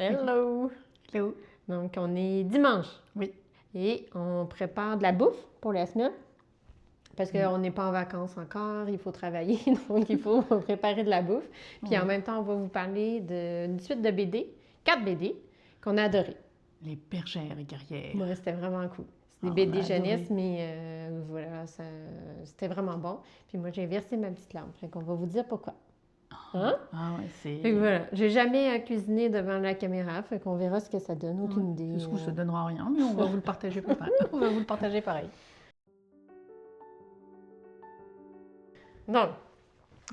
Hello! Hello. Donc, on est dimanche. Oui. Et on prépare de la bouffe pour la semaine. Parce qu'on n'est pas en vacances encore, il faut travailler, donc il faut préparer de la bouffe. Puis en même temps, on va vous parler d'une suite de BD, 4 BD, qu'on a adorées. Les bergères et guerrières. Ouais, c'était vraiment cool. C'est des On BD a adoré. jeunesse, mais voilà, c'était vraiment bon. Puis moi, j'ai versé ma petite lampe, fait qu'on va vous dire pourquoi. Hein? Ah ouais, Fait que c'est... voilà, j'ai jamais cuisiné devant la caméra, fait qu'on verra ce que ça donne, aucune idée. Ce coup, ça ne donnera rien, mais on va vous le partager pareil. On va vous le partager pareil. Donc,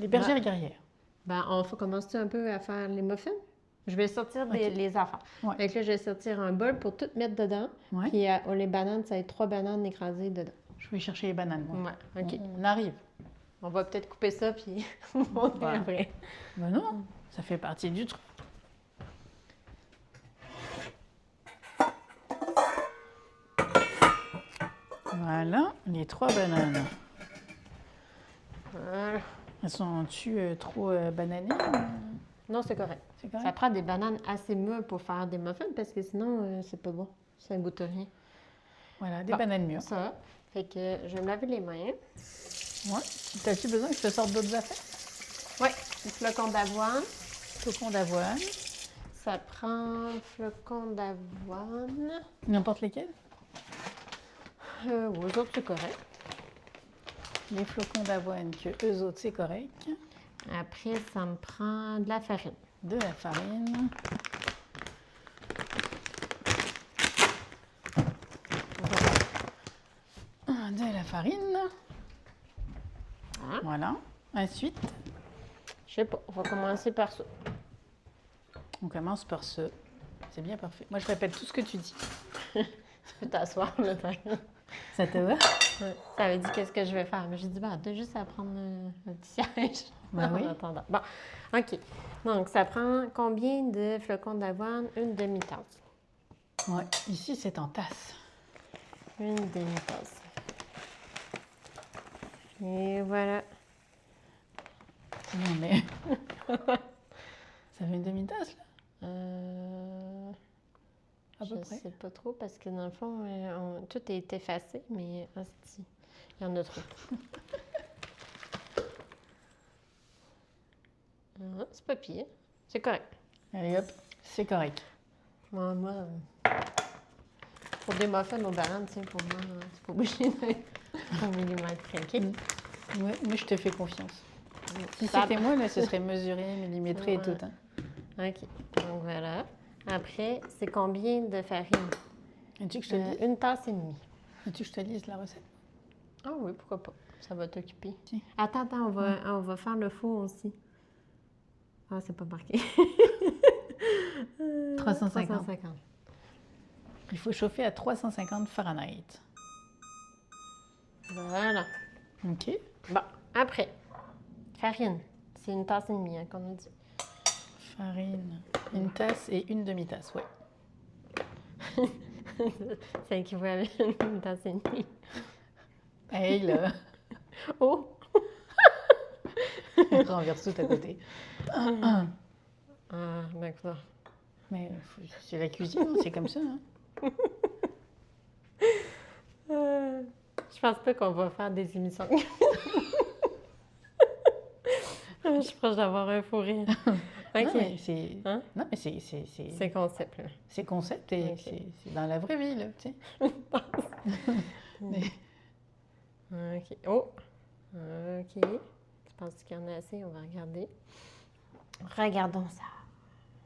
Les bergères et guerrières. ben, on commence un peu à faire les muffins? Je vais sortir les affaires. Ouais. Fait que là, je vais sortir un bol pour tout mettre dedans. Ouais. Puis les bananes, ça va être 3 bananes écrasées dedans. Je vais chercher les bananes, moi. Ouais, OK. On arrive. On va peut-être couper ça, puis on va Voilà. après. Ben non, ça fait partie du truc. Voilà, les 3 bananes. Voilà. Elles sont-tu trop bananées? Non, c'est correct. C'est correct? Ça prend des bananes assez mûres pour faire des muffins, parce que sinon, c'est pas bon. Ça goûte rien. Voilà, des Bon, bananes mûres. Ça. Fait que je vais me laver les mains. Ouais. T'as-tu besoin que je te sorte d'autres affaires? Oui, du flocon d'avoine. Flocons d'avoine. Ça prend flocon d'avoine. N'importe lesquels? Aux autres, c'est correct. Les flocons d'avoine que eux autres, c'est correct. Après, ça me prend de la farine. De la farine. De la farine. Hein? Voilà. Ensuite, Je sais pas, on va commencer par ça. on commence par ce. C'est bien parfait. Moi, je répète tout ce que tu dis. Tu peux t'asseoir, là. Ça te va? Ouais. Ça avait dit qu'est-ce que je vais faire. Mais j'ai dit, bah, t'as juste à prendre un petit siège. Ben oui. En attendant. Bon, OK. Donc, ça prend combien de flocons d'avoine? Une demi-tasse. Ouais. Ici, c'est en tasse. Une demi-tasse. Et voilà. Non, mais. Ça fait une demi-tasse, là? À peu Je près. sais pas trop parce que dans le fond, tout est effacé, mais hostie, il y en a trop. C'est pas pire. C'est correct. Allez, hop. C'est correct. Moi, pour des muffins aux bananes, tu sais, pour moi, c'est pas obligé d'être au millimètre près. OK? Ouais, mais je te fais confiance. Si Ça- c'était moi, là, ce serait mesuré, millimétré et Ouais. tout. Hein. OK. Donc voilà. Après, c'est combien de farine? Veux-tu que je te lise? Une tasse et demie. Veux-tu que je te lise la recette? Ah oui, pourquoi pas. Ça va t'occuper. Tiens. Attends, on va faire le four aussi. Ah, c'est pas marqué. 350. 350. Il faut chauffer à 350 Fahrenheit. Voilà. OK. Bon, après, farine. C'est une tasse et demie, hein, qu'on a dit. Farine. Une tasse et une demi-tasse, oui. C'est équivalent à une tasse et demie. Hey, là! Oh! Renverse tout à côté. Ah, d'accord. Mais c'est la cuisine, hein, c'est comme ça. Hein. Je pense pas qu'on va faire des émissions. Je suis proche d'avoir un fou rire. OK. Non, mais c'est... Hein? Non, mais c'est C'est concept, là. c'est concept et Ok. c'est dans la vraie vie, là, tu sais. Mais- OK. Oh! OK. Tu penses qu'il y en a assez? On va regarder. Regardons ça.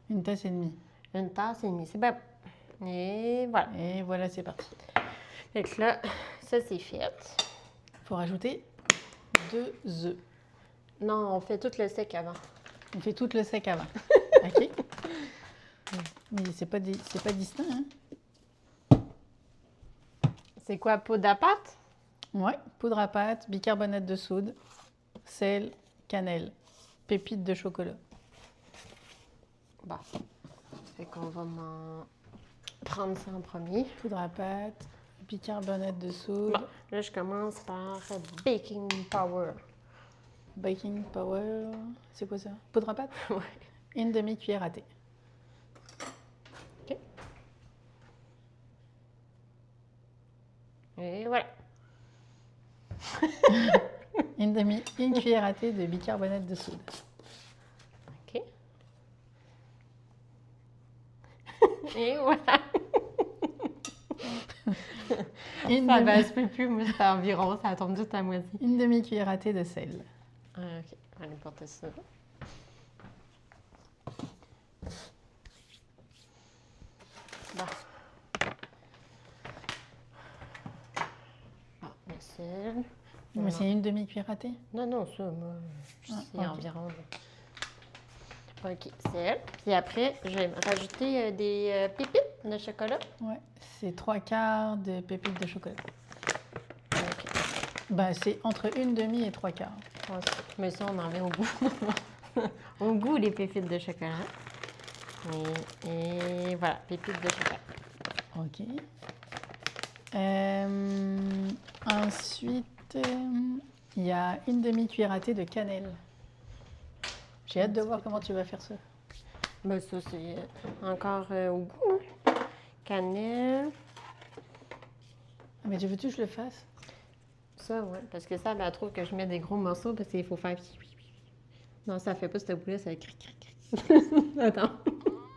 Une tasse et demie. Une tasse et demie. C'est bon. Et voilà. Et voilà, c'est parti. Fait que là, ça, c'est fait. Il faut rajouter 2 œufs. Non, on fait tout le sec avant. On fait tout le sec avant. OK? Mais c'est pas distinct, hein? C'est quoi, poudre à pâte? Ouais. Poudre à pâte, bicarbonate de soude, sel, cannelle, pépites de chocolat. Bon. Fait qu'on va prendre ça en premier. Poudre à pâte, bicarbonate de soude, Bon, là, je commence par baking powder. baking powder. C'est quoi ça? Poudre à pâte? Ouais. Une demi-cuillère à thé. Et voilà. Une cuillère à thé de bicarbonate de soude. OK. Et voilà. Ça baisse plus. Moi, c'est environ. Ça tombe juste à moitié. Une demi-cuillère à thé de sel. OK. On va aller porter ça. Bon. Bon, le sel. Mais c'est une demi-cuillère à thé? Non, ça, moi, je sais OK. environ. OK, sel. Puis après, je vais rajouter des pépites de chocolat. Ouais, c'est 3/4 de pépites de chocolat. OK. Ben, c'est entre une demi et 3/4. Mais ça, on en met au goût. Au goût, les pépites de chocolat. Et voilà, pépites de chocolat. OK. Ensuite, il y a une demi-cuillère à thé de cannelle. J'ai hâte de voir comment tu vas faire ça. Ben ça, c'est encore au goût. Hein? Cannelle. Mais tu veux-tu que je le fasse? Ça, ouais. Parce que ça, ben, elle trouve que je mets des gros morceaux parce qu'il faut faire... Non, ça fait pas ce bruit-là, ça fait cric. Attends.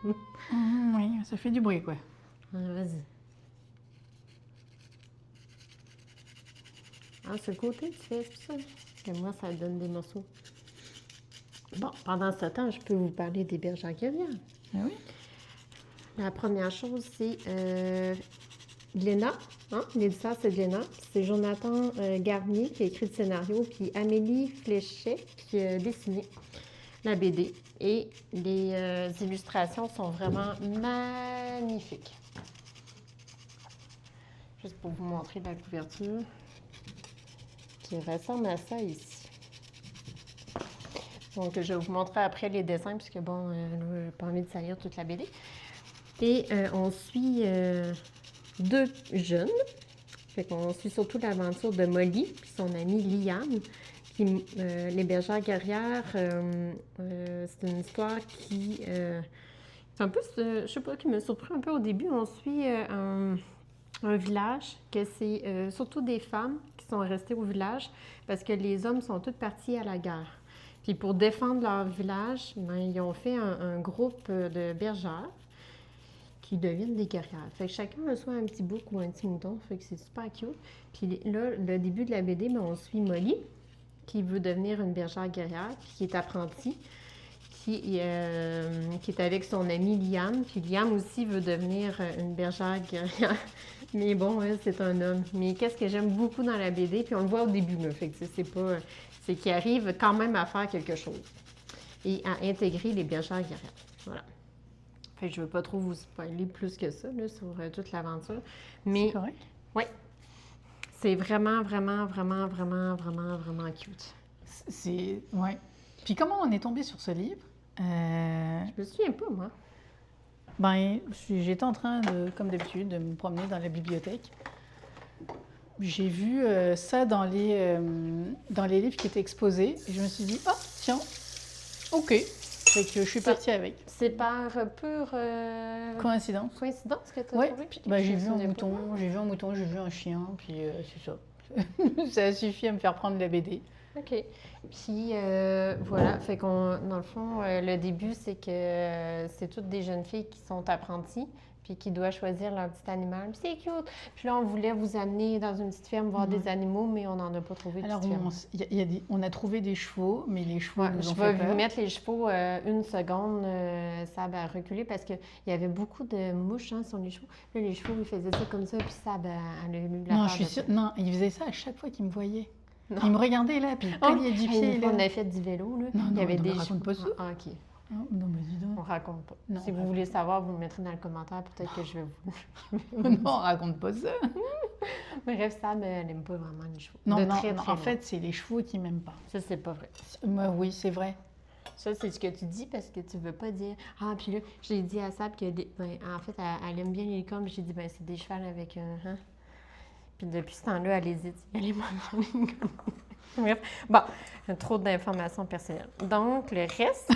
Oui, ça fait du bruit, quoi. Vas-y. Ah, c'est le côté, tu fais ça. Parce que moi, ça donne des morceaux. Bon, pendant ce temps, je peux vous parler des bergères caviar. Ah oui? La première chose, c'est Glénat. Hein? L'éditeur, c'est Glénat. C'est Jonathan Garnier qui a écrit le scénario, puis Amélie Fléchet qui a dessiné la BD. Et les illustrations sont vraiment magnifiques. Juste pour vous montrer la couverture qui ressemble à ça ici. Donc, je vais vous montrer après les dessins, puisque bon, je n'ai pas envie de salir toute la BD. Et on suit 2 jeunes. Fait qu'on suit surtout l'aventure de Molly puis son amie Liane. Puis, les bergères guerrières, c'est une histoire qui... c'est un peu, je sais pas, qui me surprend un peu au début. On suit un village, que c'est surtout des femmes qui sont restées au village parce que les hommes sont tous partis à la guerre. Puis pour défendre leur village, ben, ils ont fait un groupe de bergères qui deviennent des guerrières. Fait que chacun a soit un petit bouc ou un petit mouton, fait que c'est super cute. Puis là, le début de la BD, ben, on suit Molly, qui veut devenir une bergère guerrière, puis qui est apprentie, qui est avec son amie Liane. Puis Liane aussi veut devenir une bergère guerrière. Mais bon, c'est un homme. Mais qu'est-ce que j'aime beaucoup dans la BD, puis on le voit au début, là, fait que c'est qu'il arrive quand même à faire quelque chose et à intégrer les bergères guerrières. Voilà. Fait que je ne veux pas trop vous spoiler plus que ça là, sur toute l'aventure. Mais c'est correct? Oui. C'est vraiment cute. C'est... Ouais. Puis comment on est tombé sur ce livre? Je me souviens pas, moi. Ben, j'étais en train de, comme d'habitude, de me promener dans la bibliothèque. J'ai vu ça dans les livres qui étaient exposés. Et je me suis dit, ah, tiens, ok. Fait que je suis partie avec. C'est par pure... Coïncidence. Coïncidence que tu as Ouais. trouvé? Ben, j'ai vu un mouton, j'ai vu un chien, puis c'est ça. Ça a suffi à me faire prendre la BD. OK. Puis, voilà, fait qu'on, dans le fond, le début, c'est que c'est toutes des jeunes filles qui sont apprenties, puis qui doivent choisir leur petit animal. Puis c'est cute! Puis là, on voulait vous amener dans une petite ferme voir des animaux, mais on n'en a pas trouvé de Alors, petite ferme. on a trouvé des chevaux, mais les chevaux nous ont Je fait vais peur. vous mettre les chevaux une seconde, ça a reculé, parce qu'il y avait beaucoup de mouches sur les chevaux. Là, les chevaux, ils faisaient ça comme ça, puis ça, elle a eu la Non, peur je suis de ça. sûre. Non, il faisait ça à chaque fois qu'il me voyait. Non. Il me regardait là, puis il cognait du pied. On Là. a fait du vélo, là. Non, Il y avait non, des mais raconte pas ça. Ah, OK. Oh, non, mais dis On donc. raconte pas. Non, Si on vous voulez savoir, vous le mettrez dans le commentaire. Peut-être que je vais vous... Non, raconte pas ça. Bref, Sam, elle n'aime pas vraiment les chevaux. Non, De non, très, non, très en loin. fait, c'est les chevaux qui m'aiment pas. Ça, c'est pas vrai. Moi, oui, c'est vrai. Ça, c'est ce que tu dis parce que tu veux pas dire... Ah, puis là, j'ai dit à Sam que... en fait, elle aime bien les licornes. J'ai dit, ben c'est des chevals avec un... Hein? Puis depuis ce temps-là, elle hésite. Elle est mal dans les licornes. Bref. Bon, trop d'informations personnelles. Donc, le reste...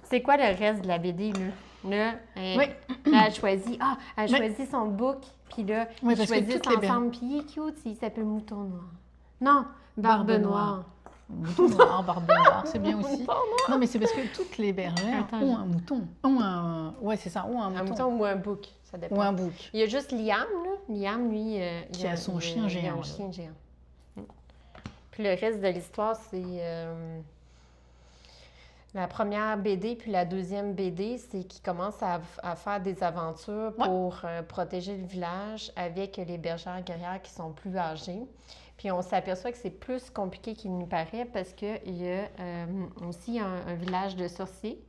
C'est quoi le reste de la BD, là? Là, Oui. là, elle choisit, elle Oui. choisit son book, puis là, Oui, ils parce que choisissent toutes les ensemble, puis il est cute, il s'appelle Mouton Noir. Non, Barbe Barbe Noire. Noire. Mouton noir, barbe noire, c'est bien aussi. Mouton Noir. Non, mais c'est parce que toutes les bergères Attends, ont un mouton. Ont un... Ouais, c'est ça, ont un Un mouton. mouton ou un bouc, ça dépend. Ou un bouc. Il y a juste Liam, là. Liam, lui, Qui a son chien il a géant, un là. chien géant. Puis le reste de l'histoire, c'est la première BD puis la deuxième BD, c'est qu'ils commencent à faire des aventures Ouais. pour protéger le village avec les bergères guerrières qui sont plus âgées. Puis on s'aperçoit que c'est plus compliqué qu'il n'y paraît parce qu'il y a aussi un village de sorciers.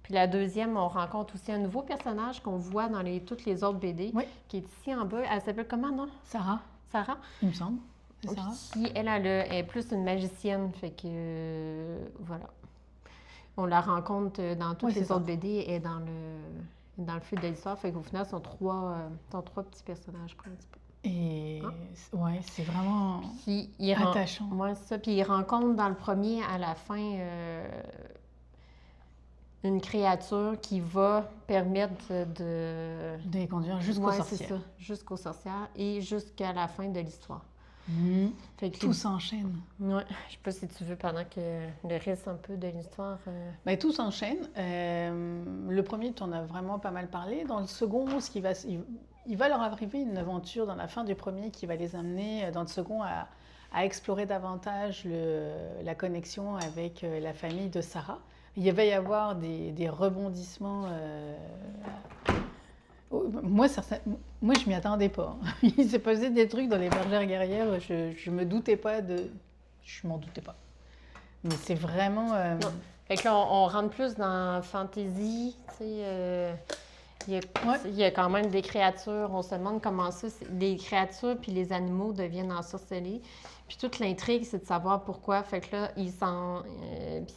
Puis la deuxième, on rencontre aussi un nouveau personnage qu'on voit dans toutes les autres BD, Oui. qui est ici en bas. Elle s'appelle comment, non? Sarah, Sarah? il me semble. C'est Sarah. Qui, elle est plus une magicienne, fait que voilà. On la rencontre dans toutes Oui, c'est les ça. autres BD et dans le fil de l'histoire, fait qu'au final, ce sont trois petits personnages principaux. Et Ah. ouais, c'est vraiment Puis, attachant. Moi, ça. Puis il rencontre dans le premier, à la fin, une créature qui va permettre de De les conduire jusqu'aux Ouais, sorcières. c'est ça, jusqu'aux sorcières et jusqu'à la fin de l'histoire. Mhm. Fait que Tout s'enchaîne. Ouais, je sais pas si tu veux pendant que le reste un peu de l'histoire. Ben, tout s'enchaîne. Le premier, tu en as vraiment pas mal parlé. Dans le second, il va leur arriver une aventure dans la fin du premier qui va les amener, dans le second, à explorer davantage la connexion avec la famille de Sarah. Il va y avoir des rebondissements. Moi, je m'y attendais pas. Il s'est passé des trucs dans les bergères guerrières. Je me doutais pas de. Je m'en doutais pas. Mais c'est vraiment. Non. Fait que là, on rentre plus dans fantasy, tu sais. Il y a quand même des créatures. On se demande comment ça, les créatures puis les animaux deviennent ensorcelés. Puis toute l'intrigue, c'est de savoir pourquoi. Fait que là, puis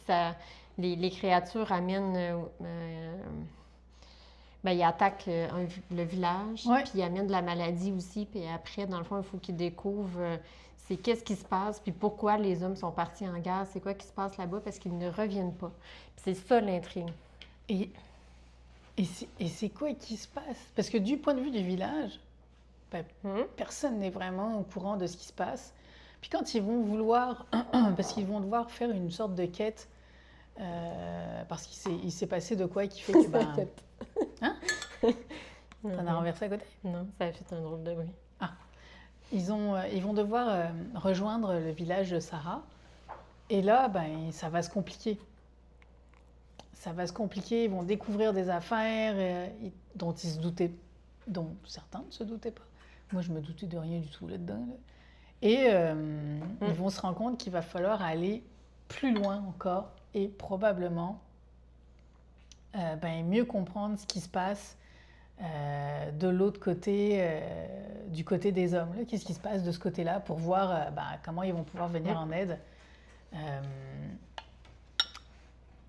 ça, les créatures amènent. Ils attaquent le village, Ouais. puis ils amènent de la maladie aussi. Puis après, dans le fond, il faut qu'ils découvrent c'est qu'est-ce qui se passe, puis pourquoi les hommes sont partis en guerre, c'est quoi qui se passe là-bas, parce qu'ils ne reviennent pas. Puis c'est ça l'intrigue. Et c'est quoi qui se passe? Parce que du point de vue du village, personne n'est vraiment au courant de ce qui se passe. Puis quand ils vont vouloir, parce qu'ils vont devoir faire une sorte de quête, parce qu'il s'est passé de quoi qui fait que... Hein? T'en as renversé à côté? Non, ça a fait un drôle de bruit. Ah. Ils vont devoir rejoindre le village de Sarah. Et là, ça va se compliquer. Ça va se compliquer, ils vont découvrir des affaires dont ils se doutaient, dont certains ne se doutaient pas. Moi, je me doutais de rien du tout là-dedans. Là. Et ils vont se rendre compte qu'il va falloir aller plus loin encore et probablement mieux comprendre ce qui se passe de l'autre côté, du côté des hommes. Là. Qu'est-ce qui se passe de ce côté-là pour voir comment ils vont pouvoir venir en aide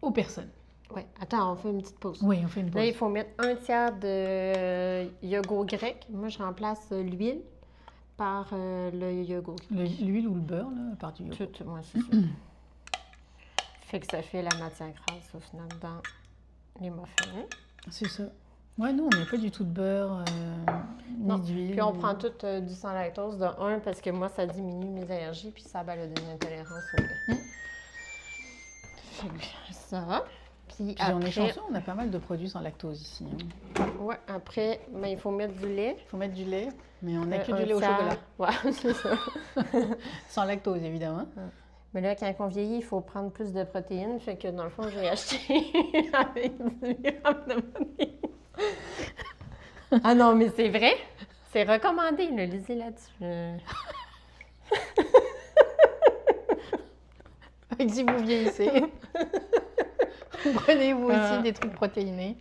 aux personnes. Oui, attends, on fait une petite pause. Oui, on fait une pause. Là, il faut mettre 1/3 de yogourt grec. Moi, je remplace l'huile par le yogourt. L'huile ou le beurre, là, par du yogourt. Ouais, c'est ça. Fait que ça fait la matière grasse, au final, dans les muffins. C'est ça. Ouais, nous, on met pas du tout de beurre, ni d'huile. Puis on prend tout du sans lactose de 1 parce que moi, ça diminue mes allergies puis ça a une intolérance au lait. Fait que ça. Puis on est après, chanceux, on a pas mal de produits sans lactose ici. Hein. ouais, après, il faut mettre du lait. Il faut mettre du lait, mais on n'a que du lait au tiers. chocolat. Ouais, c'est ça. Sans lactose, évidemment. Mais là, quand on vieillit, il faut prendre plus de protéines. Fait que dans le fond, j'ai acheté avec 10 grammes de protéines. Ah non, mais c'est vrai. C'est recommandé, là. Lisez là-dessus. Fait que si vous vieillissez, prenez-vous aussi des trucs protéinés.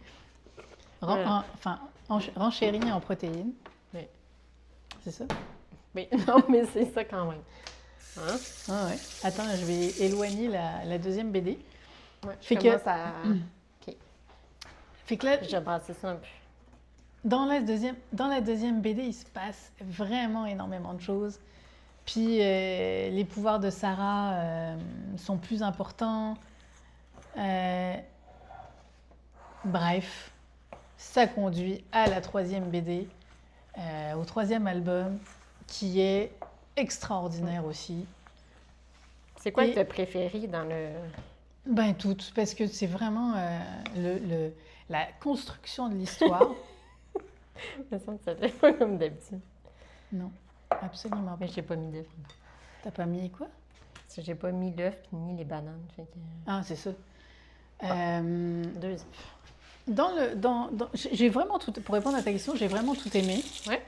Renchéris en protéines. Oui. C'est ça? Mais non, mais c'est ça quand même. Hein? Ah ouais. Attends, je vais éloigner la deuxième BD. Ouais, Fait je que- commence à... OK. Fait que là, Je vais brasser ça un peu. dans la deuxième BD, il se passe vraiment énormément de choses. Puis les pouvoirs de Sarah sont plus importants. Bref, ça conduit à la 3e BD, au 3e album, qui est extraordinaire aussi. C'est quoi que tu as préféré dans le... Ben toutes, parce que c'est vraiment la construction de l'histoire. Il me semble que ça fait pas comme d'habitude. Non, absolument pas. Mais j'ai pas mis d'œuf. T'as pas mis quoi? Parce que j'ai pas mis l'œuf ni les bananes. Fait que... Ah, c'est ça. 2 œufs. J'ai vraiment tout, pour répondre à ta question, j'ai vraiment tout aimé. Ouais.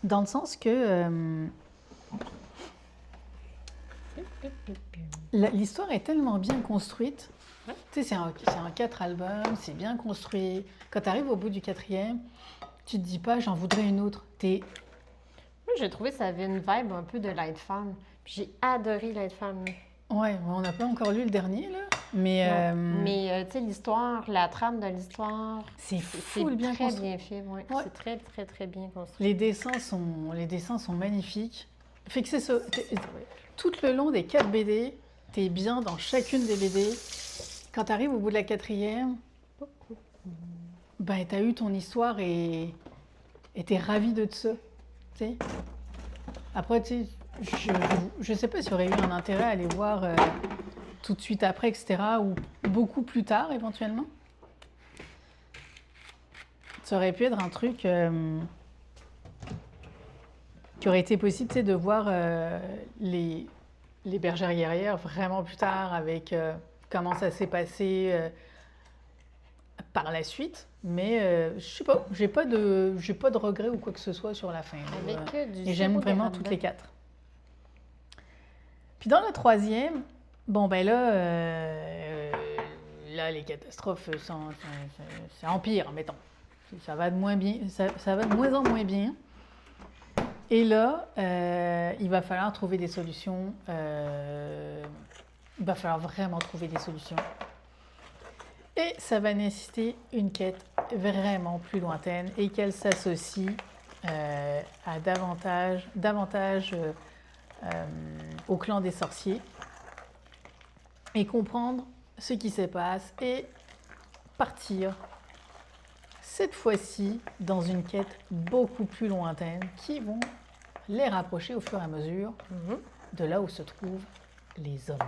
Dans le sens que l'histoire est tellement bien construite. Ouais. Tu sais, c'est un 4 albums, c'est bien construit. Quand tu arrives au bout du 4e, tu te dis pas, j'en voudrais une autre. Moi, j'ai trouvé que ça avait une vibe un peu de Light Femme. Puis j'ai adoré Light Femme. Ouais, on n'a pas encore lu le dernier, là. Mais, Mais tu sais, l'histoire, la trame de l'histoire, c'est full bien très construit. bien fait. Ouais. Ouais. C'est très, très, très bien construit. Les dessins sont magnifiques. Fait que c'est ça. Tout le long des 4 BD, t'es bien dans chacune des BD. Quand t'arrives au bout de la 4e, ben t'as eu ton histoire et t'es ravi de ça. T'sais. Après, tu sais, je sais pas s'il y aurait eu un intérêt à aller voir tout de suite après, etc. ou beaucoup plus tard éventuellement. Ça aurait pu être un truc qui aurait été possible, tu sais, de voir les bergères guerrières vraiment plus tard avec comment ça s'est passé par la suite. Mais je sais pas, j'ai pas de regrets ou quoi que ce soit sur la fin. Avec du Et j'aime sirop vraiment d'érable. toutes les 4. Puis dans la 3e, bon ben là les catastrophes ça empire, mettons. Ça va de moins bien, ça va de moins en moins bien. Et là, il va falloir trouver des solutions. Il va falloir vraiment trouver des solutions. Et ça va nécessiter une quête vraiment plus lointaine et qu'elle s'associe à davantage au clan des sorciers et comprendre ce qui se passe et partir cette fois-ci dans une quête beaucoup plus lointaine qui vont les rapprocher au fur et à mesure de là où se trouvent les hommes.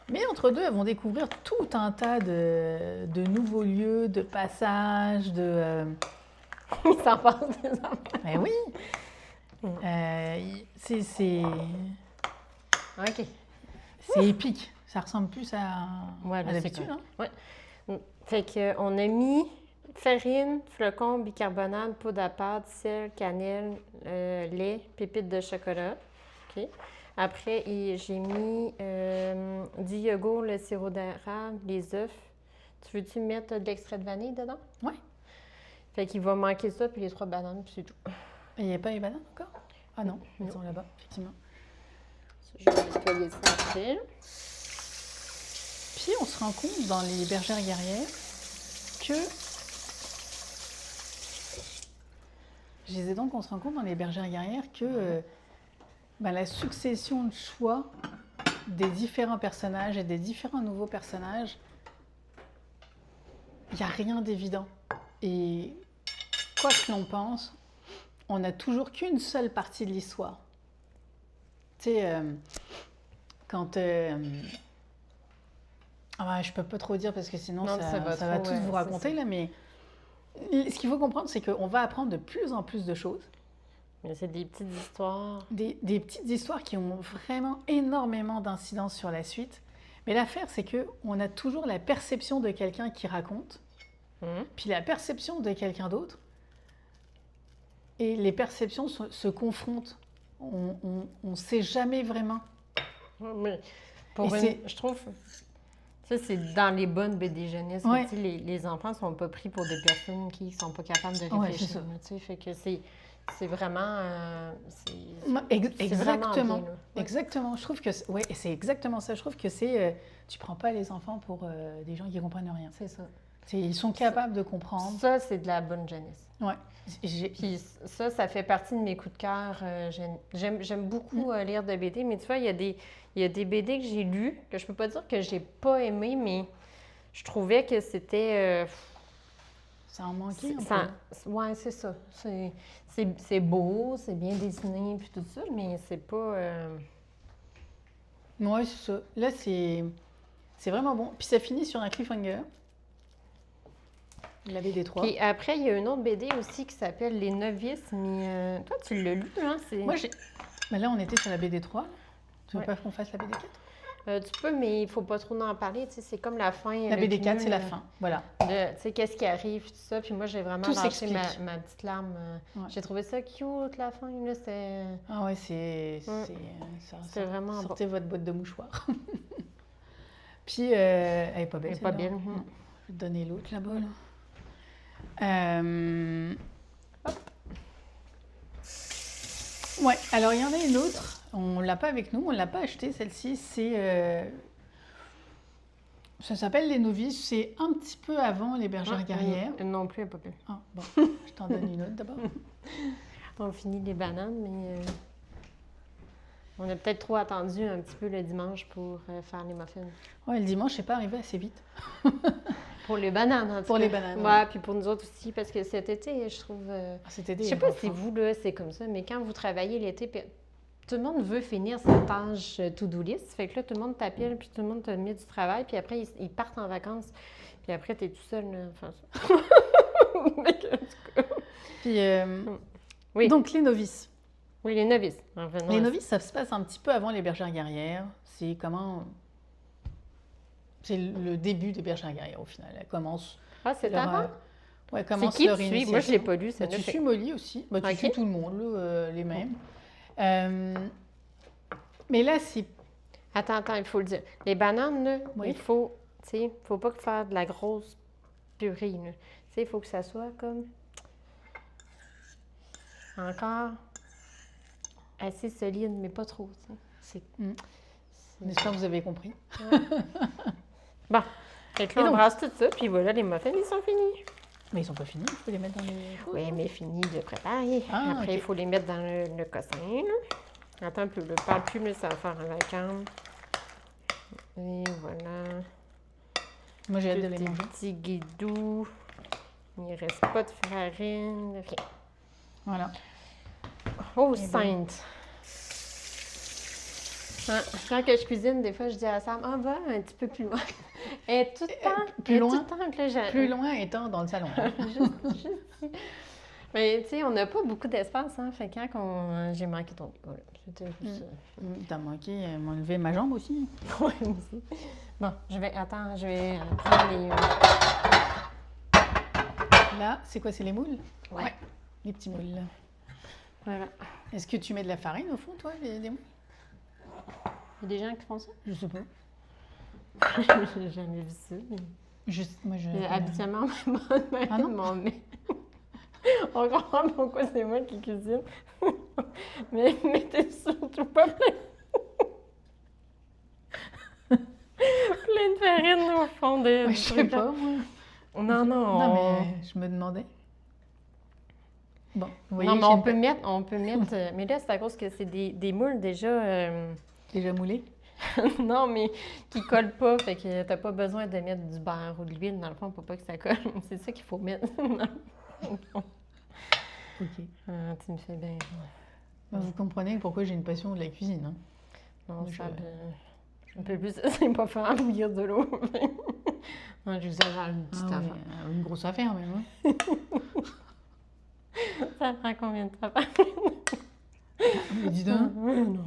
Mais entre deux, elles vont découvrir tout un tas de nouveaux lieux, de passages, Il s'en passe des enfants. Mais oui! C'est OK. épique. Ça ressemble plus à d'habitude. Hein? Ouais. Fait qu'on a mis farine, flocons, bicarbonate, poudre à pâte, sel, cannelle, lait, pépites de chocolat. OK. Après, j'ai mis du yogourt, le sirop d'érable, les œufs. Tu veux-tu mettre de l'extrait de vanille dedans? Oui. Fait qu'il va manquer ça, puis les 3 bananes, puis c'est tout. Il n'y a pas les bananes encore? Ah non, elles sont là-bas, effectivement. Je vais nettoyer ça après. Puis on se rend compte dans les bergères guerrières que... Je disais donc qu'on se rend compte dans les bergères guerrières que la succession de choix des différents personnages et des différents nouveaux personnages, il n'y a rien d'évident. Et quoi que l'on pense, on n'a toujours qu'une seule partie de l'histoire. Tu sais, quand... je peux pas trop dire parce que sinon Non, ça va tout vous raconter, là, mais ce qu'il faut comprendre, c'est qu'on va apprendre de plus en plus de choses. Mais c'est des petites histoires. Des petites histoires qui ont vraiment énormément d'incidence sur la suite. Mais l'affaire, c'est qu'on a toujours la perception de quelqu'un qui raconte, puis la perception de quelqu'un d'autre. Et les perceptions se confrontent. On ne sait jamais vraiment. Mais je trouve... Ça, c'est dans les bonnes BD jeunesse. Ouais. Les enfants ne sont pas pris pour des personnes qui ne sont pas capables de réfléchir. Ouais, fait que c'est vraiment... Exactement. Vraiment bien, Exactement. Je trouve que c'est exactement ça. Je trouve que tu prends pas les enfants pour des gens qui comprennent rien. C'est ça. Ils sont capables de comprendre. Ça, c'est de la bonne jeunesse. Ouais. Puis ça fait partie de mes coups de cœur. J'aime beaucoup lire de BD, mais tu vois, il y a des BD que j'ai lus, que je peux pas dire que j'ai pas aimé, mais je trouvais que c'était... Ça en manquait un ça, peu. ouais, c'est ça. C'est beau, c'est bien dessiné, puis tout ça, mais c'est pas... Ouais, c'est ça. Là, c'est vraiment bon. Puis ça finit sur un cliffhanger. La BD3. Puis après, il y a une autre BD aussi qui s'appelle Les Novices, mais toi, tu l'as lu, hein? Moi, mais là, on était sur la BD3. Tu veux Ouais. pas qu'on fasse la BD4? Tu peux, mais il faut pas trop en parler, tu sais, c'est comme la fin. La le BD4, final, c'est la fin. Voilà. Tu sais, qu'est-ce qui arrive, tout ça. Puis moi, j'ai vraiment Tout lâché s'explique. ma petite larme. Ouais. J'ai trouvé ça cute, la fin, là, c'était... Ah ouais, c'est C'était vraiment bon. sortez votre boîte de mouchoirs. Puis, elle est pas belle, Elle est pas celle-là. belle. Non. Je vais te donner l'autre là-bas, là. Ouais, alors il y en a une autre. On l'a pas avec nous, on l'a pas achetée, celle-ci. Ça s'appelle Les Novices. C'est un petit peu avant Les Bergères Guerrières. Non plus, elle est pas belle. Ah, bon, je t'en donne une autre d'abord. On finit les bananes, mais on a peut-être trop attendu un petit peu le dimanche pour faire les muffins. Ouais, le dimanche, c'est pas arrivé assez vite. Pour les bananes, en tout Pour cas. les bananes, Ouais, ouais. puis pour nous autres aussi, parce que cet été, je trouve... C'était je sais pas si vous, là, c'est comme ça, mais quand vous travaillez l'été, tout le monde veut finir sa tâche to-do list. Fait que là, tout le monde t'appelle, puis tout le monde te met du travail, puis après, ils partent en vacances. Puis après, t'es tout seul, là. Enfin, ça. Mais en tout cas. Puis, Oui. donc, Les Novices. Oui, les novices. En fait, Les Novices, ça se passe un petit peu avant Les Bergères Guerrières. C'est le début des Bergères Guerrières, au final. Elle commence... Ah, c'est avant? Ouais, C'est commence qui leur tu suis? initiation. Moi, je l'ai pas lu, Bah, ça. tu suis Molly aussi. Bah, tu Ok. suis tout le monde, là, les mêmes. Mais là, c'est... Attends, il faut le dire. Les bananes, là, Oui. il faut, tu sais, faut pas faire de la grosse purée, là. Tu sais, il faut que ça soit comme... Encore assez solide, mais pas trop, tu sais. J'espère que vous avez compris. Bon, fait que là, Et on donc- brasse tout ça, puis voilà, les muffins, ils sont finis. Mais ils sont pas finis, il faut les mettre dans les... Oui, mais fini de préparer. Ah, Après, ok. il faut les mettre dans le cossin, là. Attends un peu, là. Parle plus, mais ça va faire un vacarme. Et voilà. Moi, j'ai hâte de Tous les tes manger. petits guidous. Il reste pas de farine, rien. Voilà. Oh, Eh ben. sainte! Hein, quand que je cuisine, des fois, je dis à Sam, ah, va un petit peu plus loin. Elle est tout le temps, plus elle est loin? tout le temps que là, j'ai... Plus loin étant dans le salon. Juste ici. Mais tu sais, on n'a pas beaucoup d'espace, hein. Fait que quand j'ai manqué ton... Voilà, c'était juste ça. T'as manqué m'enlever ma jambe aussi. Ouais, moi aussi. Bon, je vais prendre les... Là, c'est quoi, c'est les moules? Ouais. Les petits moules. Là. Voilà. Est-ce que tu mets de la farine au fond, toi, les moules? Il y a des gens qui font ça? Je sais pas. J'ai jamais vu ça. Mais... Moi, je... habituellement, Ah non? m'en met. On comprend pourquoi c'est moi qui cuisine. Mais mettez surtout pas plein de farine au fond de... Ouais, je sais pas, moi. Non, Non, mais je me demandais. Bon, vous voyez, non, mais j'ai on peut mettre... mais là, c'est à cause que c'est des moules déjà... déjà moulé. non, mais qui collent pas. Fait que t'as pas besoin de mettre du beurre ou de l'huile, dans le fond, pour pas que ça colle. C'est ça qu'il faut mettre. Ok. Ah, tu me fais bien. Vous comprenez pourquoi j'ai une passion de la cuisine. Hein. Non, Je- ça... un peu plus, c'est pas faire bouillir de l'eau. Non, j'exagère une petite Ah affaire. ouais, une grosse affaire même. Hein. Ça prend combien de temps? Mais dis donc. Non,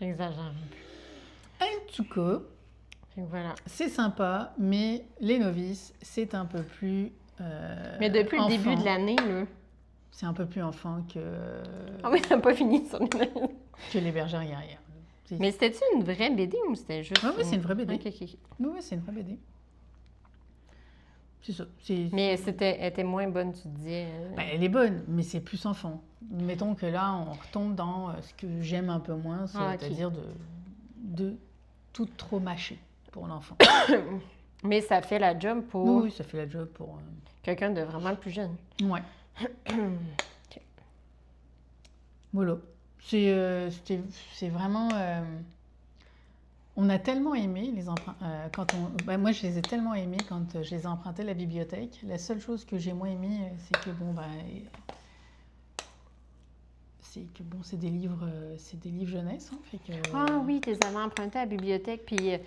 j'exagère un peu. En tout cas, Fait que voilà. c'est sympa, mais les novices, c'est un peu plus. Mais depuis le début enfant. de l'année, là... C'est un peu plus enfant que, Ah oui, ça n'a pas fini sur les... que les bergères guerrières. C'est- Mais c'était-tu une vraie BD ou c'était juste... Ouais, c'est une vraie BD. Ok, ok. Oui, c'est une vraie BD. C'est ça. Mais elle était moins bonne, tu disais. Ben, elle est bonne, mais c'est plus enfant. Mettons que là, on retombe dans ce que j'aime un peu moins, Ah, ok. c'est-à-dire de tout trop mâcher pour l'enfant. Mais ça fait la job pour Oui, ça fait la job pour... quelqu'un de vraiment plus jeune. Ouais. Voilà. C'est vraiment... On a tellement aimé les emprunts. Moi, je les ai tellement aimés quand je les ai empruntés à la bibliothèque. La seule chose que j'ai moins aimé, c'est que c'est des livres jeunesse. Hein, fait que, Ah oui, tu les avais empruntés à la bibliothèque, puis ouais.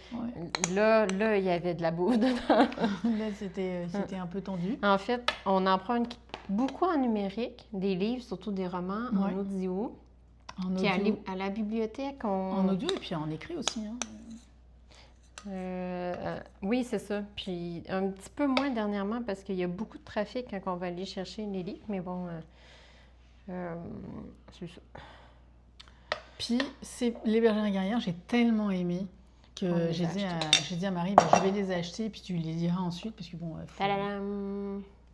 là, il y avait de la bouffe dedans. Là, c'était un peu tendu. En fait, on emprunte beaucoup en numérique, des livres, surtout des romans, en Ouais. audio. En Puis audio, à la bibliothèque, en audio et puis en écrit aussi. Hein. oui, c'est ça. Puis un petit peu moins dernièrement parce qu'il y a beaucoup de trafic quand on va aller chercher les livres, mais bon, c'est ça. Puis, les Bergères guerrières, j'ai tellement aimé que j'ai dit à Marie, je vais les acheter, puis tu les liras ensuite, parce que bon,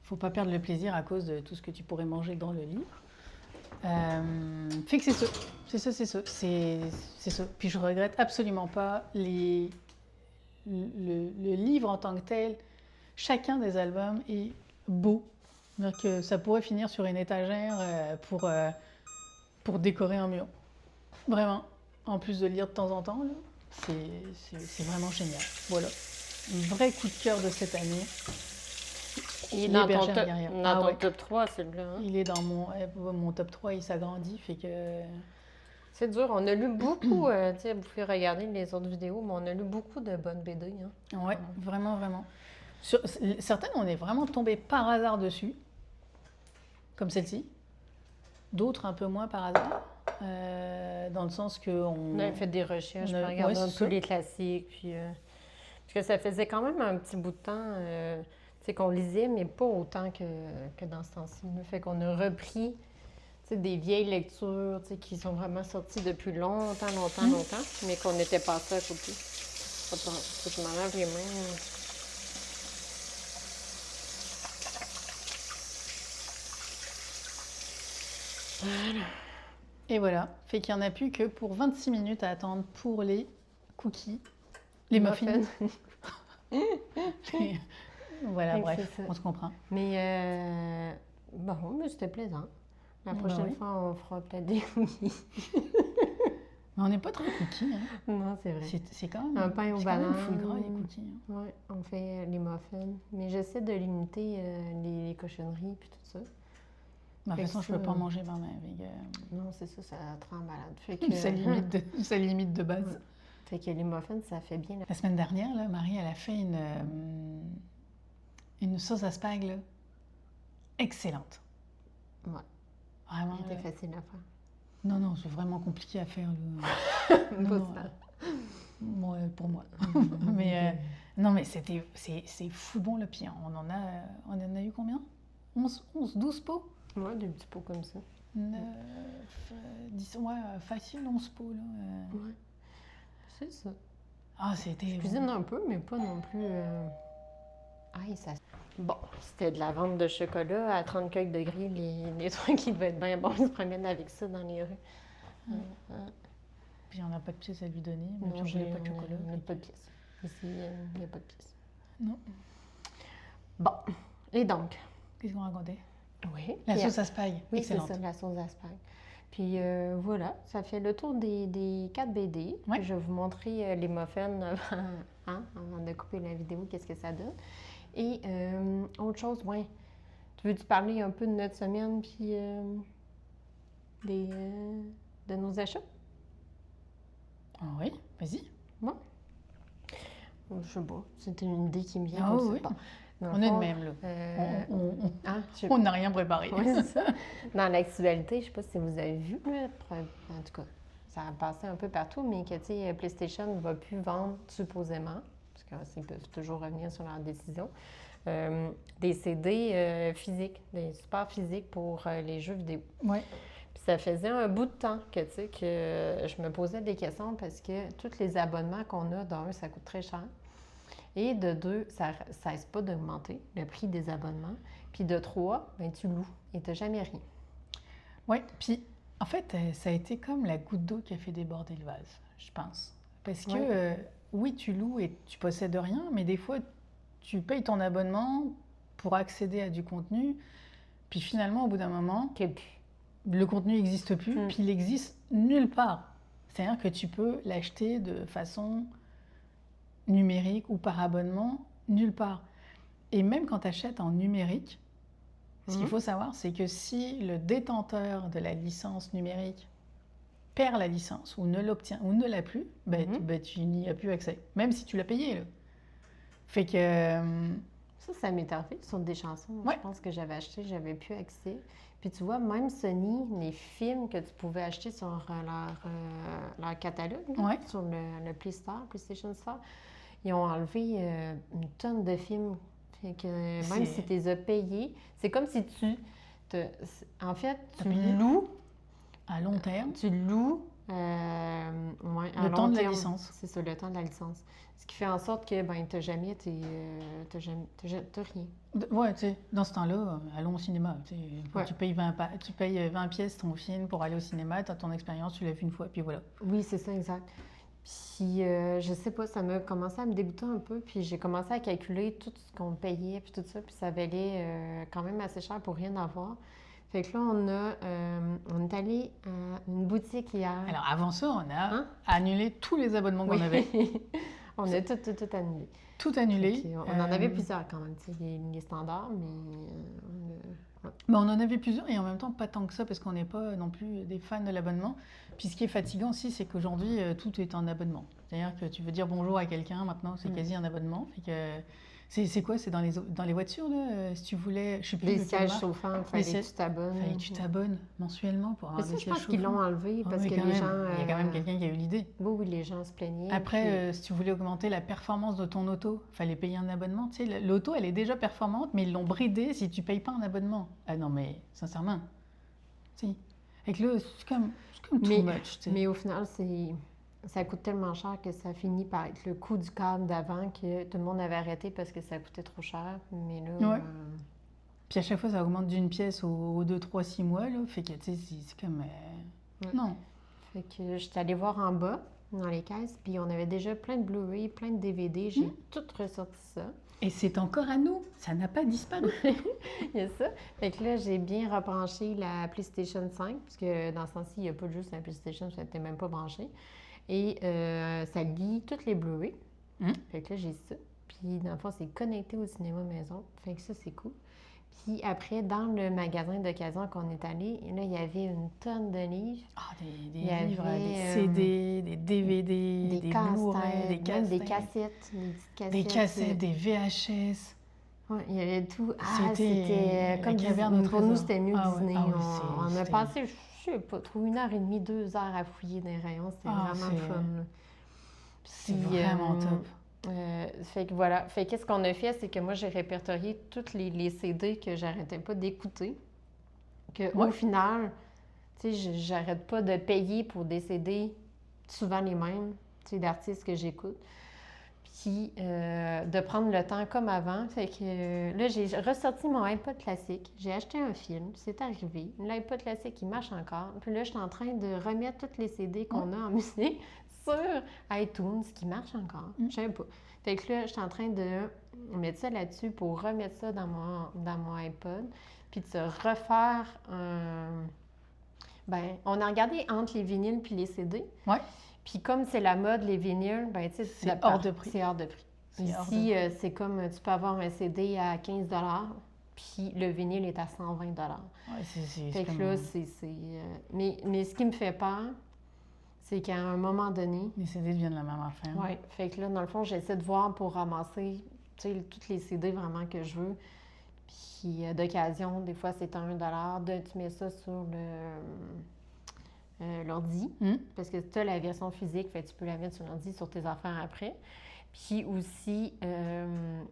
faut pas perdre le plaisir à cause de tout ce que tu pourrais manger dans le livre. Fait que c'est ça. Puis je regrette absolument pas le livre en tant que tel. Chacun des albums est beau. C'est-à-dire que ça pourrait finir sur une étagère pour décorer un mur. Vraiment. En plus de lire de temps en temps, c'est vraiment génial. Voilà. Un vrai coup de cœur de cette année. Il est Les dans Bergères ton, guerrières. dans ton Ouais. top 3, celui-là. Hein? Il est dans mon top 3, il s'agrandit, fait que... C'est dur. On a lu beaucoup, tu sais, vous pouvez regarder les autres vidéos, mais on a lu beaucoup de bonnes BD. Hein? Ouais, vraiment, vraiment. Certaines, on est vraiment tombé par hasard dessus, comme celle-ci. D'autres, un peu moins par hasard, dans le sens qu'on... On a fait des recherches, on a- en regardant ouais, c'est tous ça. les classiques, puis... parce que ça faisait quand même un petit bout de temps, tu sais, qu'on lisait, mais pas autant que dans ce temps-ci. Là. Fait qu'on a repris, tu sais, des vieilles lectures, tu sais, qui sont vraiment sorties depuis longtemps, mais qu'on était passé à côté. Attends, faut que je m'en lave les mains. Et voilà, fait qu'il n'y en a plus que pour 26 minutes à attendre pour les cookies, les muffins. Voilà, Fait que bref, c'est ça. on se comprend. Mais, bon, mais c'était plaisant. La Ben prochaine oui. fois, on fera peut-être des cookies. Mais on n'est pas très cookies, hein. Non, c'est vrai. C'est quand même... Un pain aux c'est quand même bananes. full gras, les cookies. Hein. Oui, on fait les muffins. Mais j'essaie de limiter les cochonneries puis tout ça. De toute Fait que façon, je ne peux ça, pas manger ma main avec... Non, c'est ça, ça te rend malade. Fait que, sa limite de base. Ouais. Fait que les muffins, ça fait bien. La semaine dernière, là, Marie, elle a fait une sauce à spag là, excellente. Ouais. Vraiment. C'était facile à faire. Non, c'est vraiment compliqué à faire. Là. Pas Non, ça. moi, pour moi. Mais c'est fou bon le pire. On en a eu combien 11, 12 pots Ouais, des petits pots comme ça. 9, 10, ouais, facile 11 pots là. Ouais. C'est ça. Ah, c'était... Je cuisine un peu, mais pas non plus... Aïe, ça... Bon, c'était de la vente de chocolat à 30 quelques degrés. Les trucs qui devaient être bien bons, ils se promènent avec ça dans les rues. Puis on n'a pas de pièces à lui donner, même Non, si on voulait pas de chocolat. on n'a pas de pièces. Ici, il n'y a pas de pièces. Non. Bon, et donc? Qu'est-ce qu'on racontait? Oui. La sauce à spag, oui, excellente. c'est ça, la sauce à spag. Puis voilà, ça fait le tour des 4 BD. Ouais. Je vais vous montrer les muffins avant de couper la vidéo, qu'est-ce que ça donne. Et autre chose, ouais. Tu veux-tu parler un peu de notre semaine, puis de nos achats? Ah oui, vas-y. Bon. Je sais pas, c'était une idée qui me vient Ah comme ça. oui. Bon. Dans le On est de fond, même, là. je sais On n'a rien préparé. Oui, c'est ça. Dans l'actualité, je ne sais pas si vous avez vu, là, en tout cas, ça a passé un peu partout, mais que, tu sais, PlayStation ne va plus vendre, supposément, parce qu'ils peuvent toujours revenir sur leur décision, des CD physiques, des supports physiques pour les jeux vidéo. Oui. Puis ça faisait un bout de temps que, tu sais, que je me posais des questions parce que tous les abonnements qu'on a, d'un, ça coûte très cher. Et de 2, ça ne cesse pas d'augmenter, le prix des abonnements. Puis de 3, ben, tu loues et tu n'as jamais rien. Oui, puis en fait, ça a été comme la goutte d'eau qui a fait déborder le vase, je pense. Parce que, oui, tu loues et tu possèdes rien, mais des fois, tu payes ton abonnement pour accéder à du contenu. Puis finalement, au bout d'un moment, le contenu n'existe plus, puis il existe nulle part. C'est-à-dire que tu peux l'acheter de façon numérique ou par abonnement, nulle part. Et même quand tu achètes en numérique, ce qu'il faut savoir, c'est que si le détenteur de la licence numérique perd la licence ou ne l'obtient ou ne l'a plus, tu n'y as plus accès, même si tu l'as payé. Là. Fait que... Ça m'est arrivé sur des chansons. Ouais. Je pense que j'avais acheté, j'avais plus accès. Puis tu vois, même Sony, les films que tu pouvais acheter sur leur catalogue, là, sur le Play Store, PlayStation Store, ils ont enlevé une tonne de films. Fait que même si tu les as payés, c'est comme si en fait, tu loues... À long terme. Tu loues le temps de la licence. C'est ça, le temps de la licence. Ce qui fait en sorte que tu n'as jamais, t'as rien. Ouais, tu sais, dans ce temps-là, allons au cinéma. Tu payes 20 pièces ton film pour aller au cinéma, tu as ton expérience, tu l'as vu une fois, puis voilà. Oui, c'est ça, exact. Puis, je sais pas, ça m'a commencé à me dégoûter un peu, puis j'ai commencé à calculer tout ce qu'on payait, puis tout ça, puis ça valait quand même assez cher pour rien avoir. Fait que là, on est allé à une boutique hier. Alors, avant ça, on a annulé tous les abonnements qu'on avait. On a tout annulé. Tout annulé. On en avait plusieurs quand même, tu sais, les standards, mais... on en avait plusieurs et en même temps pas tant que ça parce qu'on n'est pas non plus des fans de l'abonnement. Puis ce qui est fatigant aussi, c'est qu'aujourd'hui, tout est en abonnement. C'est-à-dire que tu veux dire bonjour à quelqu'un, maintenant, c'est quasi un abonnement. Fait que... C'est quoi? C'est dans les voitures, là? Si tu voulais... Je sais plus les sièges chauffants, il fallait que tu t'abonnes. Fallait que tu t'abonnes mensuellement pour avoir des sièges chauffants. Je pense qu'ils l'ont enlevé parce que les gens... Il y a quand même quelqu'un qui a eu l'idée. Oui, les gens se plaignaient. Après, si tu voulais augmenter la performance de ton auto, il fallait payer un abonnement. Tu sais, l'auto, elle est déjà performante, mais ils l'ont bridée si tu ne payes pas un abonnement. Ah non, mais sincèrement. Si. Et que là, c'est comme too much. Tu sais. Mais au final, ça coûte tellement cher que ça finit par être le coût du câble d'avant que tout le monde avait arrêté parce que ça coûtait trop cher. Mais là... Puis à chaque fois, ça augmente d'une pièce aux 2, 3, 6 mois. Là. Fait que, tu sais, c'est comme... Non. Fait que j'étais allée voir en bas, dans les caisses, puis on avait déjà plein de Blu-ray, plein de DVD. J'ai tout ressorti ça. Et c'est encore à nous. Ça n'a pas disparu. Il y a ça. Fait que là, j'ai bien rebranché la PlayStation 5, parce que dans ce sens-ci, il n'y a pas juste la PlayStation, ça n'était même pas branché. Et ça lit toutes les Blu-ray. Fait que là, j'ai ça. Puis, dans le fond, c'est connecté au cinéma maison. Fait que ça, c'est cool. Puis après, dans le magasin d'occasion qu'on est allé, là, il y avait une tonne de livres. Ah, des livres, des CD, des DVD, des Blu-ray, des cassettes. Des cassettes, des petites cassettes. Des cassettes, des VHS. Oui, il y avait tout. C'était comme Disney. Pour nous, c'était mieux Disney. On a passé, je sais pas, trop 1h30, 2 heures à fouiller dans les rayons. C'était vraiment fun. C'est vraiment top. Fait que voilà. Fait qu'est-ce qu'on a fait, c'est que moi, j'ai répertorié tous les CD que j'arrêtais pas d'écouter. Au final, tu sais, j'arrête pas de payer pour des CD, souvent les mêmes, tu sais, d'artistes que j'écoute. Puis de prendre le temps comme avant. Fait que là, j'ai ressorti mon iPod classique. J'ai acheté un film. C'est arrivé. L'iPod classique, il marche encore. Puis là, je suis en train de remettre tous les CD qu'on a en musique sur iTunes, qui marche encore. Je sais pas. Fait que là, je suis en train de mettre ça là-dessus pour remettre ça dans mon iPod. Puis de se refaire un... on a regardé entre les vinyles puis les CD. Ouais. Puis comme c'est la mode, les vinyles, tu sais, c'est hors de prix. C'est hors de prix. Ici, c'est comme, tu peux avoir un CD à 15 $, puis le vinyle est à 120 $. Ouais, fait que là, mais ce qui me fait peur, c'est qu'à un moment donné... Les CD deviennent la même affaire. Oui. Fait que là, dans le fond, j'essaie de voir pour ramasser, tu sais, tous les CD vraiment que je veux. Puis d'occasion, des fois, c'est à 1 $. Tu mets ça sur l'ordi, parce que tu as la version physique, fait que tu peux la mettre sur l'ordi, sur tes affaires après. Puis aussi,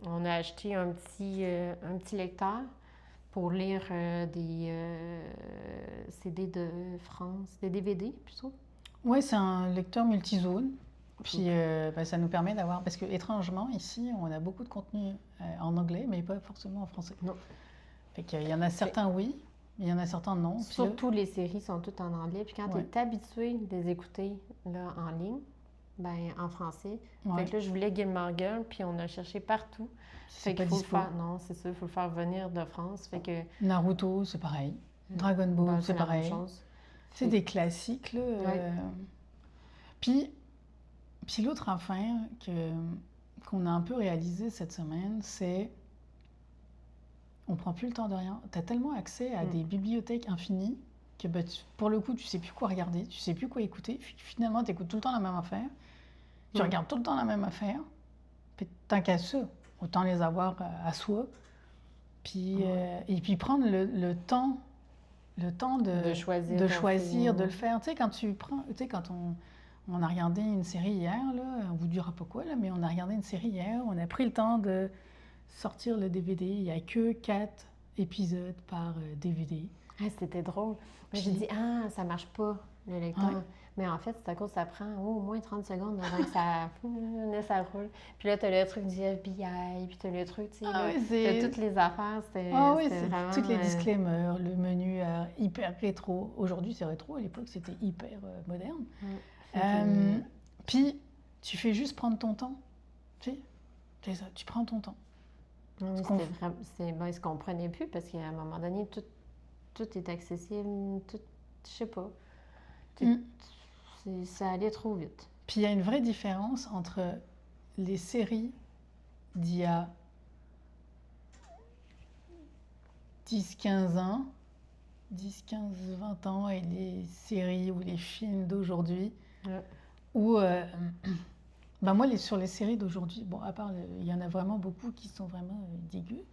on a acheté un petit lecteur pour lire des CD de France, des DVD plutôt. Oui, c'est un lecteur multizone. Puis ça nous permet d'avoir... Parce que étrangement, ici, on a beaucoup de contenu en anglais, mais pas forcément en français. Non. Fait qu'il y en a certains, oui. Il y en a certains, non. Surtout, les séries sont toutes en anglais. Puis quand tu es habitué de les écouter là, en ligne, en français. Fait que là, je voulais Gilmore Girls, puis on a cherché partout. C'est pas dispo. Non, c'est ça, il faut le faire venir de France. Fait que... Naruto, c'est pareil. Dragon Ball, c'est pareil. C'est des classiques, là. Puis l'autre affaire qu'on a un peu réalisé cette semaine, c'est on prend plus le temps de rien. Tu as tellement accès à des bibliothèques infinies que pour le coup, tu sais plus quoi regarder, tu sais plus quoi écouter. Finalement, tu écoutes tout le temps la même affaire. Tu regardes tout le temps la même affaire. Puis tant qu'à ça, autant les avoir à soi. Puis, et puis prendre le temps de choisir de le faire. Tu sais, quand on a regardé une série hier, là, on vous dira pas quoi, là, mais on a regardé une série hier, on a pris le temps de sortir le DVD. Il n'y a que 4 épisodes par DVD. Ah, c'était drôle. Moi, j'ai dit, ça marche pas, le lecteur. Ouais. Mais en fait, c'est à cause que ça prend au moins 30 secondes avant que ça roule. Puis là, t'as le truc du FBI, puis t'as le truc, tu sais, t'as toutes les affaires. C'était vraiment... Toutes les disclaimers, le menu hyper rétro. Aujourd'hui, c'est rétro. À l'époque, c'était hyper moderne. Puis, tu fais juste prendre ton temps. Tu sais, c'est ça, tu prends ton temps. Oui, ils se comprenaient plus parce qu'à un moment donné, tout est accessible, tout, je sais pas. Ça allait trop vite. Puis il y a une vraie différence entre les séries d'il y a 10, 15 ans, 10, 15, 20 ans et les séries ou les films d'aujourd'hui. Ouais. Où, moi, sur les séries d'aujourd'hui, bon, à part, il y en a vraiment beaucoup qui sont vraiment dégueux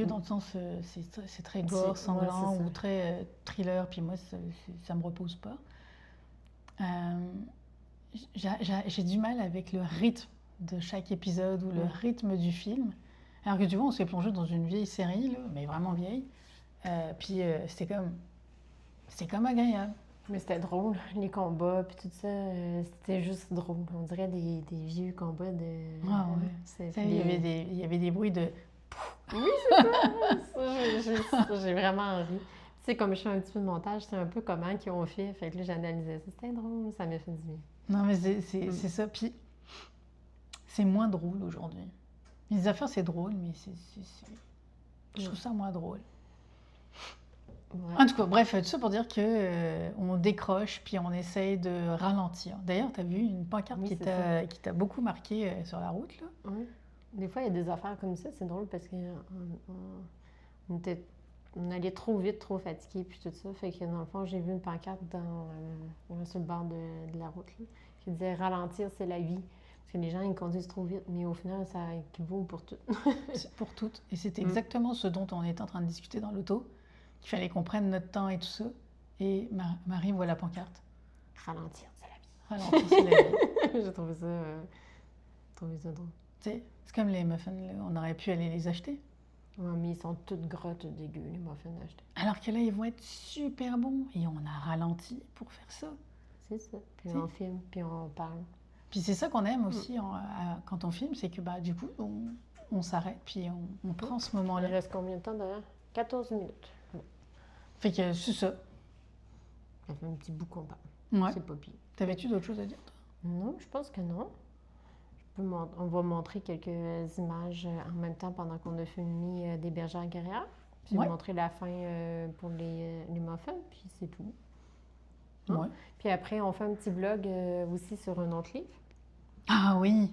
dans le sens, c'est très gore, sanglant ou très thriller, puis moi, ça me repose pas. J'ai du mal avec le rythme de chaque épisode ou le rythme du film. Alors que tu vois, on s'est plongé dans une vieille série, là, mais vraiment vieille. Puis c'était comme agréable. Mais c'était drôle, les combats, puis tout ça, c'était juste drôle. On dirait des vieux combats de... Ah ouais. Il y avait des bruits de... Oui, c'est ça! J'ai vraiment ri. Tu sais, comme je fais un petit peu de montage, c'est un peu comment qu'ils ont fait. Fait que là, j'analysais ça. C'était drôle, ça m'a fait du bien. Non, mais c'est ça. Puis, c'est moins drôle aujourd'hui. Les affaires, c'est drôle, mais je trouve ça moins drôle. Ouais. En tout cas, bref, tout ça pour dire qu'on décroche, puis on essaye de ralentir. D'ailleurs, tu as vu une pancarte qui t'a beaucoup marqué sur la route, là? Oui. Des fois, il y a des affaires comme ça. C'est drôle parce on allait trop vite, trop fatigué, puis tout ça. Fait que dans le fond, j'ai vu une pancarte sur le bord de la route là, qui disait « Ralentir, c'est la vie ». Parce que les gens, ils conduisent trop vite, mais au final, ça équivaut pour tout. Pour tout. Et c'est exactement ce dont on est en train de discuter dans l'auto, qu'il fallait qu'on prenne notre temps et tout ça. Et Marie voit la pancarte. Ralentir, c'est la vie. Ralentir, c'est la vie. J'ai trouvé ça drôle. Tu sais, c'est comme les muffins, là. On aurait pu aller les acheter. Ouais, mais ils sont toutes gras, toutes dégueux, les muffins achetés. Alors que là, ils vont être super bons. Et on a ralenti pour faire ça. C'est ça. Puis on filme, puis on parle. Puis c'est ça qu'on aime aussi quand on filme, c'est que du coup, on s'arrête, puis on prend ce moment-là. Il reste combien de temps d'ailleurs? 14 minutes. Bon. Fait que c'est ça. Ça fait un petit bout qu'on parle. Ouais. C'est pas pire. T'avais-tu d'autres choses à dire, toi? Non, je pense que non. On va montrer quelques images en même temps pendant qu'on a filmé des bergères guerrières. Puis montrer la fin pour les muffins, puis c'est tout. Hein? Ouais. Puis après, on fait un petit vlog aussi sur un autre livre. Ah oui!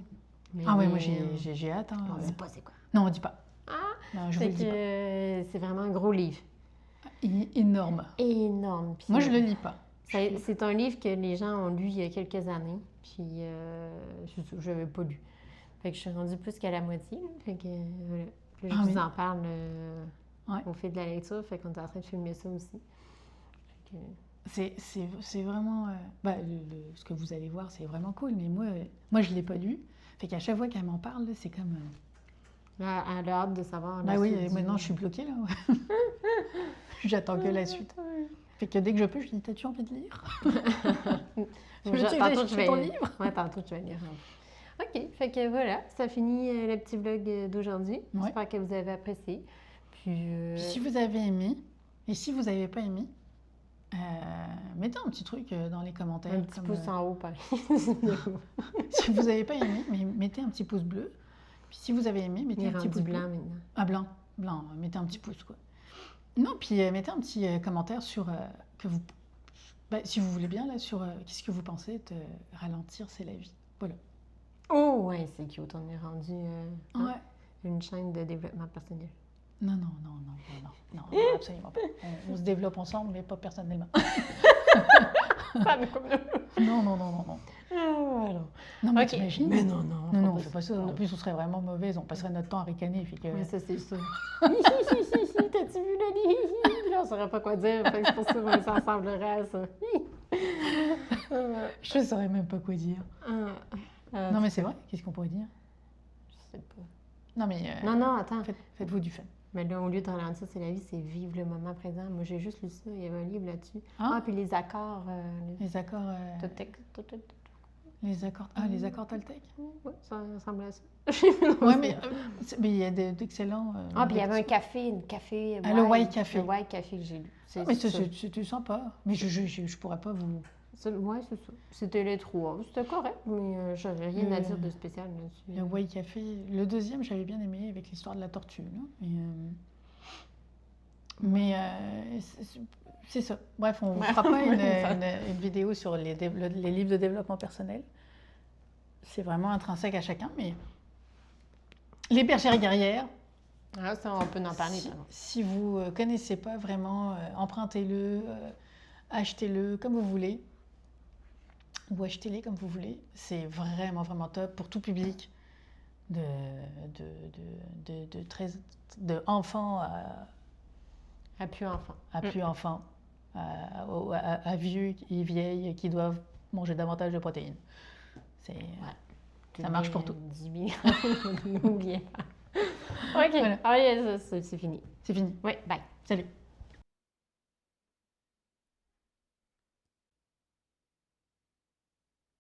Oui, moi j'ai hâte. Hein, on dit pas c'est quoi. Non, on dit pas. Ah! Non, je vous le dis pas. C'est vraiment un gros livre. Énorme. Énorme. Puis, moi, je le lis pas. C'est un livre que les gens ont lu il y a quelques années, puis je n'avais pas lu. Fait que je suis rendue plus qu'à la moitié. Là, fait que voilà. Puis je vous en parle au fil de la lecture, fait qu'on est en train de filmer ça aussi. C'est vraiment... ce que vous allez voir, c'est vraiment cool, mais moi je ne l'ai pas lu. Fait qu'à chaque fois qu'elle m'en parle, c'est comme... Elle a hâte de savoir. Maintenant je suis bloquée là. J'attends que la suite. Fait que dès que je peux, je dis, t'as-tu envie de lire? Tantôt, je vais ton livre? Ouais, tantôt, tu vas lire. OK, fait que voilà, ça finit le petit vlog d'aujourd'hui. Ouais. J'espère que vous avez apprécié. Puis si vous avez aimé, et si vous n'avez pas aimé, mettez un petit truc dans les commentaires. Un petit pouce en haut, pareil. Si vous n'avez pas aimé, mettez un petit pouce bleu. Puis si vous avez aimé, mettez un petit pouce blanc bleu. maintenant. Ah, blanc, mettez un petit pouce, quoi. Non, puis mettez un petit commentaire sur si vous voulez bien, là, sur qu'est-ce que vous pensez de ralentir, c'est la vie. Voilà. Oh, ouais, c'est cute. On est rendu Ouais. une chaîne de développement personnel. Non, absolument pas. On se développe ensemble, mais pas personnellement. Non. Voilà. Non, mais Ok. t'imagines? Mais non, Non, on fait pas ça. En plus, on serait vraiment mauvaise. On passerait notre temps à ricaner. Fait que... Oui, ça, c'est sûr. T'as-tu vu le lit? Là, on saurait pas quoi dire. Fait que c'est pour ça qu'on s'assemblerait à ça. Je saurais même pas quoi dire. Non, mais c'est vrai. Qu'est-ce qu'on pourrait dire? Je sais pas. Non, mais Non, attends. faites-vous du fun. Mais là, au lieu de ralentir, c'est la vie, c'est vivre le moment présent. Moi, j'ai juste lu ça. Il y avait un livre là-dessus. Ah, Puis les accords. les accords. Les accords. Ah, les accords Toltec? Oui, ça ressemble à ça. Oui, mais il y a d'excellents. Puis il y avait un café, le White Café. Le White Café que j'ai lu. Mais c'était sympa. Mais je pourrais pas vous. Oui, c'est ça. C'était les trois. C'était correct, mais j'aurais rien à dire de spécial là-dessus. Le White Café. Le deuxième, j'avais bien aimé avec l'histoire de la tortue. Là. Mais c'est ça. Bref, on ne fera pas une vidéo sur les livres de développement personnel. C'est vraiment intrinsèque à chacun, mais les bergères guerrières. Ah, ça, on peut en parler. Si vous ne connaissez pas vraiment, empruntez-le, achetez-le comme vous voulez, ou achetez-les comme vous voulez. C'est vraiment, vraiment top pour tout public, de enfants à plus enfants. À plus enfants, à vieux et vieilles qui doivent manger davantage de protéines. Ça marche pour tout. 10 millions. N'oubliez pas. OK. Voilà. Allez, c'est fini. C'est fini. Oui, bye. Salut.